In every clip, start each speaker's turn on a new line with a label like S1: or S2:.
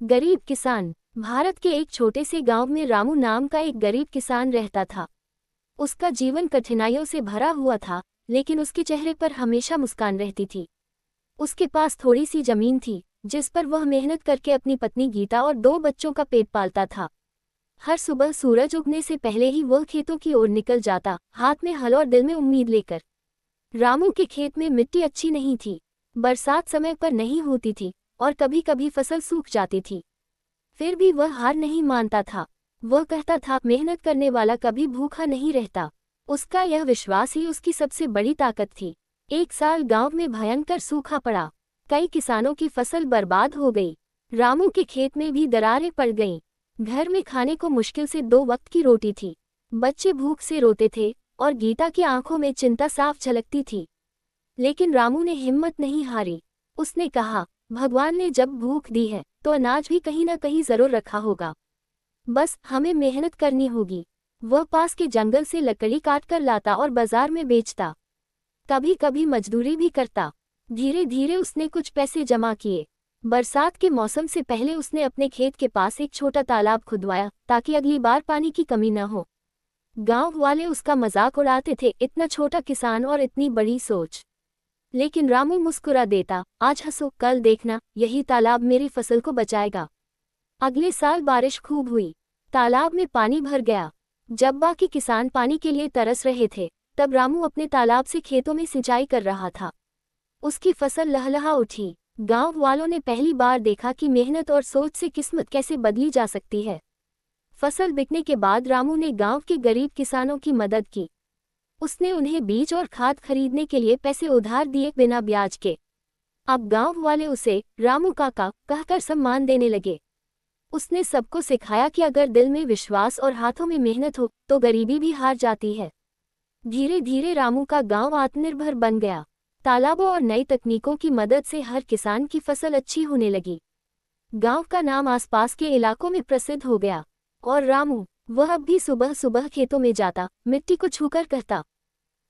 S1: गरीब किसान। भारत के एक छोटे से गांव में रामू नाम का एक गरीब किसान रहता था। उसका जीवन कठिनाइयों से भरा हुआ था, लेकिन उसके चेहरे पर हमेशा मुस्कान रहती थी। उसके पास थोड़ी सी जमीन थी, जिस पर वह मेहनत करके अपनी पत्नी गीता और 2 बच्चों का पेट पालता था। हर सुबह सूरज उगने से पहले ही वह खेतों की ओर निकल जाता, हाथ में हल और दिल में उम्मीद लेकर। रामू के खेत में मिट्टी अच्छी नहीं थी, बरसात समय पर नहीं होती थी और कभी कभी फसल सूख जाती थी। फिर भी वह हार नहीं मानता था। वह कहता था, मेहनत करने वाला कभी भूखा नहीं रहता। उसका यह विश्वास ही उसकी सबसे बड़ी ताकत थी। एक साल गांव में भयंकर सूखा पड़ा। कई किसानों की फसल बर्बाद हो गई। रामू के खेत में भी दरारें पड़ गईं। घर में खाने को मुश्किल से 2 वक्त की रोटी थी। बच्चे भूख से रोते थे और गीता की आंखों में चिंता साफ झलकती थी। लेकिन रामू ने हिम्मत नहीं हारी। उसने कहा, भगवान ने जब भूख दी है तो अनाज भी कहीं ना कहीं जरूर रखा होगा। बस हमें मेहनत करनी होगी। वह पास के जंगल से लकड़ी काट कर लाता और बाजार में बेचता। कभी कभी मजदूरी भी करता। धीरे धीरे उसने कुछ पैसे जमा किए। बरसात के मौसम से पहले उसने अपने खेत के पास एक छोटा तालाब खुदवाया, ताकि अगली बार पानी की कमी न हो। गांव वाले उसका मजाक उड़ाते थे, इतना छोटा किसान और इतनी बड़ी सोच। लेकिन रामू मुस्कुरा देता, आज हंसो कल देखना, यही तालाब मेरी फसल को बचाएगा। अगले साल बारिश खूब हुई। तालाब में पानी भर गया। जब बाकी किसान पानी के लिए तरस रहे थे, तब रामू अपने तालाब से खेतों में सिंचाई कर रहा था। उसकी फसल लहलहा उठी। गांव वालों ने पहली बार देखा कि मेहनत और सोच से किस्मत कैसे बदली जा सकती है। फसल बिकने के बाद रामू ने गांव के गरीब किसानों की मदद की। उसने उन्हें बीज और खाद खरीदने के लिए पैसे उधार दिए, बिना ब्याज के। अब गांव वाले उसे रामू काका कहकर सम्मान देने लगे। उसने सबको सिखाया कि अगर दिल में विश्वास और हाथों में मेहनत हो तो गरीबी भी हार जाती है। धीरे धीरे रामू का गांव आत्मनिर्भर बन गया। तालाबों और नई तकनीकों की मदद से हर किसान की फसल अच्छी होने लगी। गांव का नाम आसपास के इलाकों में प्रसिद्ध हो गया। और रामू, वह अब भी सुबह सुबह खेतों में जाता, मिट्टी को छूकर कहता,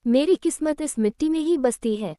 S1: मेरी किस्मत इस मिट्टी में ही बसती है।